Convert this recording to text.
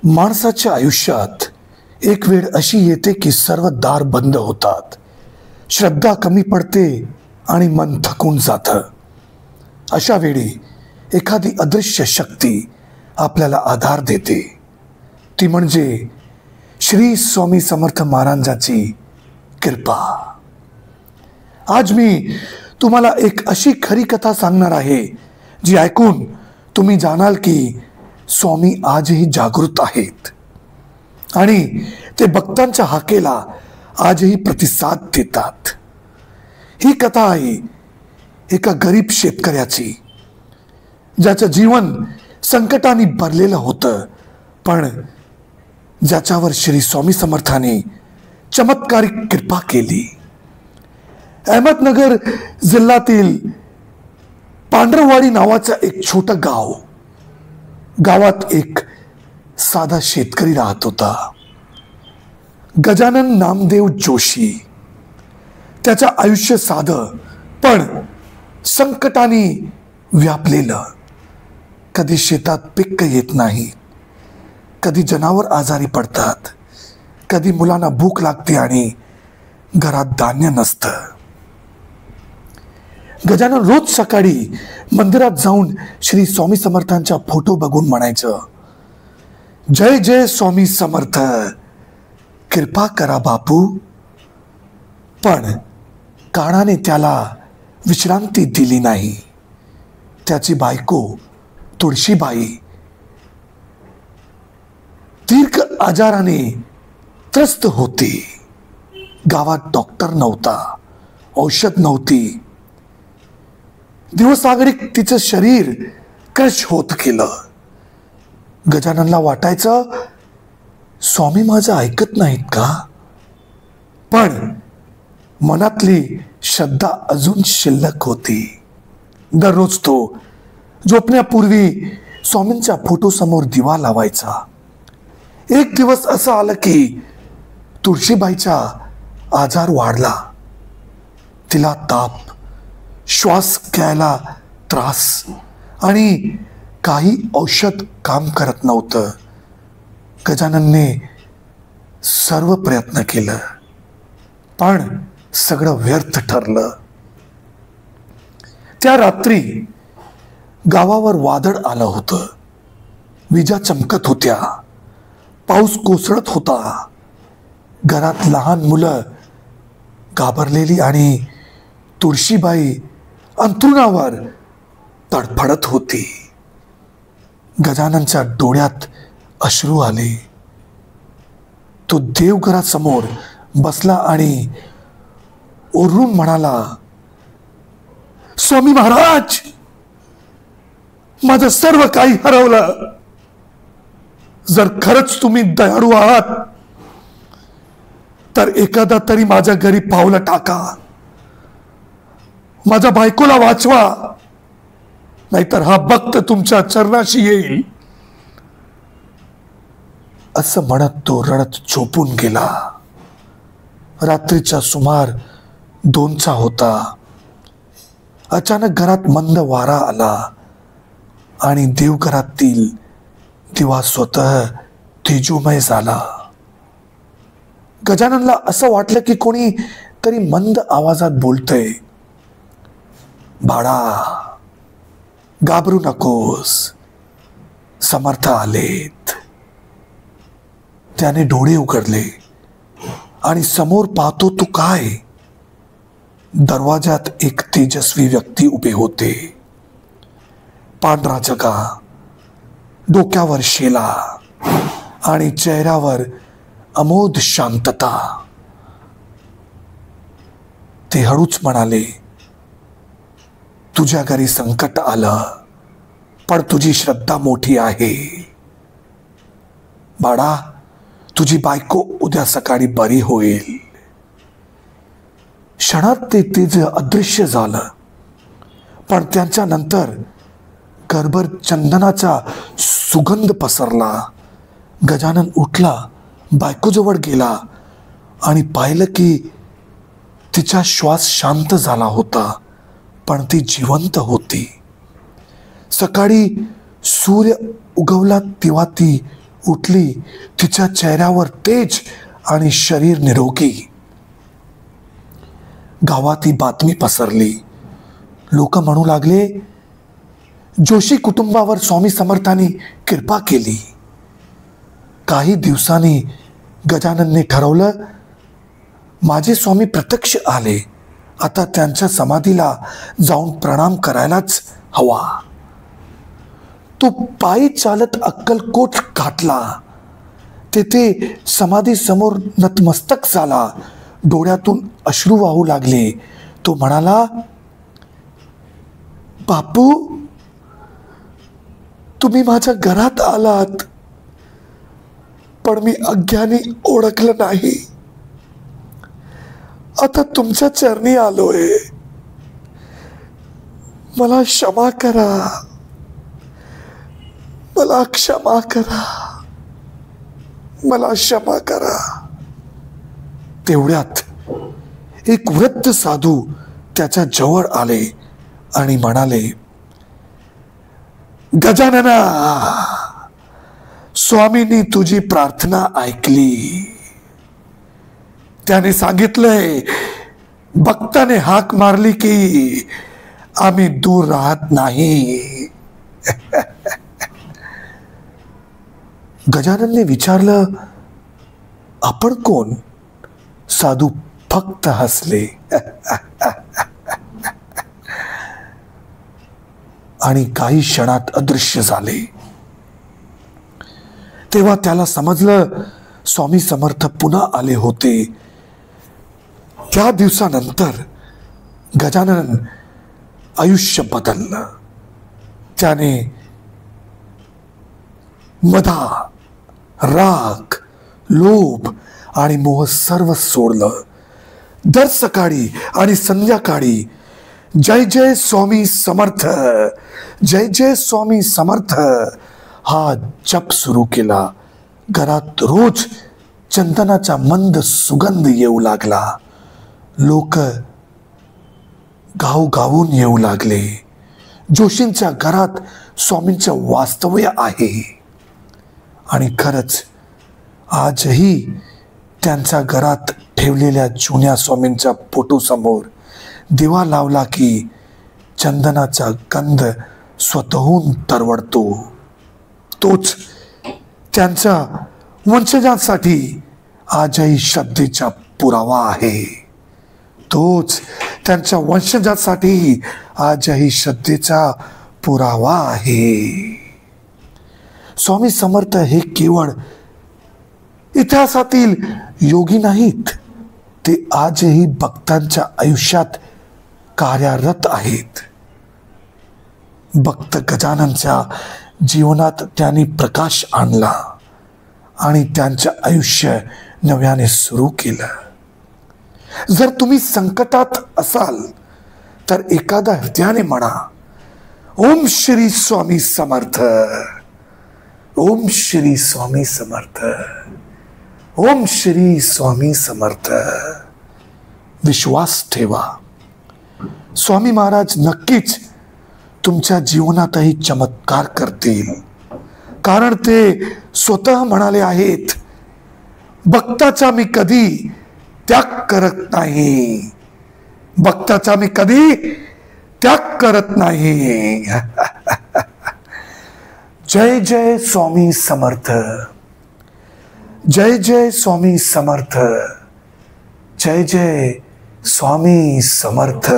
माणसाच्या आयुष्यात एक वेळ अशी येते की सर्व दार बंद होतात, श्रद्धा कमी पडते आणि मन थकून जातं. अशा वेळी एखादी अदृश्य शक्ती आपल्याला आधार देते. ती म्हणजे श्री स्वामी समर्थ महाराजांची कृपा. आज मी तुम्हाला एक अशी खरी कथा सांगणार आहे जी ऐकून तुम्ही जाणाल की स्वामी आजही जागृत आहेत आणि ते भक्तांच्या हाकेला आजही प्रतिसाद देतात. ही कथा आहे एका गरीब शेतकऱ्याची, ज्याचं जीवन संकटाने भरलेलं होतं, पण ज्याच्यावर श्री स्वामी समर्थाने चमत्कारिक कृपा केली. अहमदनगर जिल्ह्यातील पांढरवाडी नावाचं एक छोटं गाव. गावात एक साधा शेतकरी राहत होता, गजानन नामदेव जोशी. त्याचं आयुष्य साधं पण संकटाने व्यापलेलं. कधी शेतात पीक येत नाही, कधी जनावर आजारी पडतात, कधी मुलांना भूक लागते आणि घरात धान्य नसतं. गजानन रोज सकाळी मंदिरात जाऊन श्री स्वामी समर्थांचा फोटो बघून म्हणायचं, जय जय स्वामी समर्थ, कृपा करा बापू. पण काळाने त्याला विश्रांती दिली नाही. त्याची बायको तुळशीबाई दीर्घ आजाराने त्रस्त होती. गावात डॉक्टर नव्हता, औषध नव्हती. दिवसागणिक तिचं शरीर क्रश होत गेलं. गजाननला वाटायचं, स्वामी माझं ऐकत नाहीत का? पण मनातली श्रद्धा अजून शिल्लक होती. दररोज तो झोपण्यापूर्वी स्वामींच्या फोटोसमोर दिवा लावायचा. एक दिवस असं आलं की तुळशीबाईचा आजार वाढला. तिला ताप, श्वास घ्यायला त्रास आणि काही औषध काम करत नव्हतं. गजाननने सर्व प्रयत्न केलं, पण सगळं व्यर्थ ठरलं. त्या रात्री गावावर वादळ आलं होतं. विजा चमकत होत्या, पाऊस कोसळत होता. घरात लहान मुलं घाबरलेली आणि तुळशीबाई अंथरुणावर तडफडत होती. गजाननच्या डोळ्यात अश्रू आले. तो देवघरासमोर बसला आणि ओरडून म्हणाला, स्वामी महाराज, माझं सर्व काही हरवलं. जर खरंच तुम्ही दयाळू आहात तर एखादा तरी माझ्या घरी पावलं टाका. माझ्या बायकोला वाचवा, नाहीतर हा भक्त तुमच्या चरणाशी येईल. असं म्हणत तो रडत झोपून गेला. रात्रीचा सुमार 2चा होता. अचानक घरात मंद वारा आला आणि देवघरातील दिवा स्वतः तेजोमय झाला. गजाननला असं वाटलं की कोणी तरी मंद आवाजात बोलतंय, बाळा घाबरू नकोस, समर्थ आलेत. त्याने डोळे उघडले आणि समोर पाहतो तो काय, दरवाजात एक तेजस्वी व्यक्ती उभे होते. पांढरा जगा, डोक्यावर शेला आणि चेहऱ्यावर अमोद शांतता. ते हळूच म्हणाले, तुझ्या घरी संकट आलं, पण तुझी श्रद्धा मोठी आहे. बाळा, तुझी बायको उद्या सकाळी बरी होईल. क्षणात ते तेज अदृश्य झालं, पण त्यांच्या नंतर घरभर चंदनाचा सुगंध पसरला. गजानन उठला, बायकोजवळ गेला आणि पाहिलं की तिचा श्वास शांत झाला होता, पण ती जिवंत होती. सकाळी सूर्य उगवला तेव्हा ती उठली, तिच्या चेहऱ्यावर तेज आणि शरीर निरोगी. गावात ही बातमी पसरली. लोक म्हणू लागले, जोशी कुटुंबावर स्वामी समर्थांनी कृपा केली. काही दिवसांनी गजाननने ठरवलं, माझे स्वामी प्रत्यक्ष आले, आता त्यांच्या समाधीला जाऊन प्रणाम करायलाच हवा. तो पायी चालत अक्कलकोट गाठला. तेथे समाधी समोर नतमस्तक झाला. डोळ्यातून अश्रू वाहू लागले. तो म्हणाला, बापू, तुम्ही माझ्या घरात आलात, पण मी अज्ञानी ओळखलं नाही. आता तुमच्या चरणी आलोय, मला क्षमा करा, मला क्षमा करा, मला क्षमा करा. तेवढ्यात एक वृद्ध साधू त्याच्या जवळ आले आणि म्हणाले, गजानना, स्वामींनी तुझी प्रार्थना ऐकली. त्याने सांगितलंय, भक्ताने हाक मारली की आम्ही दूर राहत नाही. गजाननने विचारलं, आपण कोण? साधू फक्त हसले आणि काही क्षणात अदृश्य झाले. तेव्हा त्याला समजलं, स्वामी समर्थ पुन्हा आले होते. त्या दिवसानंतर गजानन आयुष्य बदललं. त्याने मदा, राग, लोभ आणि मोह सर्व सोडलं. दर सकाळी आणि संध्याकाळी जय जय स्वामी समर्थ, जय जय स्वामी समर्थ हा जप सुरू केला. घरात रोज चंदनाचा मंद सुगंध येऊ लागला. लोक गावगावून येऊ लागले. जोशींच्या घरात स्वामींचं वास्तव्य आहे. आणि खरंच आजही त्यांच्या घरात ठेवलेल्या जुन्या स्वामींच्या फोटोसमोर दिवा लावला की चंदनाचा गंध स्वतःहून तरवडतो. तोच त्यांच्या वंशजांसाठी आजही श्रद्धेचा पुरावा आहे. तोच त्यांच्या वंशजांसाठी आजही श्रद्धेचा पुरावा आहे. स्वामी समर्थ हे केवळ इतिहासातील योगी नाहीत, ते आजही भक्तांच्या आयुष्यात कार्यरत आहेत. भक्त गजाननच्या जीवनात त्यांनी प्रकाश आणला आणि त्यांचं आयुष्य नव्याने सुरू केलं. जर तुम्ही संकटात असाल तर एखादा हृदयाने म्हणा, ओम श्री स्वामी समर्थ, ओम श्री स्वामी समर्थ, ओम श्री स्वामी समर्थ. विश्वास ठेवा, स्वामी महाराज नक्कीच तुमच्या जीवनातही चमत्कार करतील. कारण ते स्वतः म्हणाले आहेत, भक्ताचा मी कधी त्याग करत नाही, भक्ताचा मी कधी त्याग करत नाही. जय जय स्वामी समर्थ, जय जय स्वामी समर्थ, जय जय स्वामी समर्थ.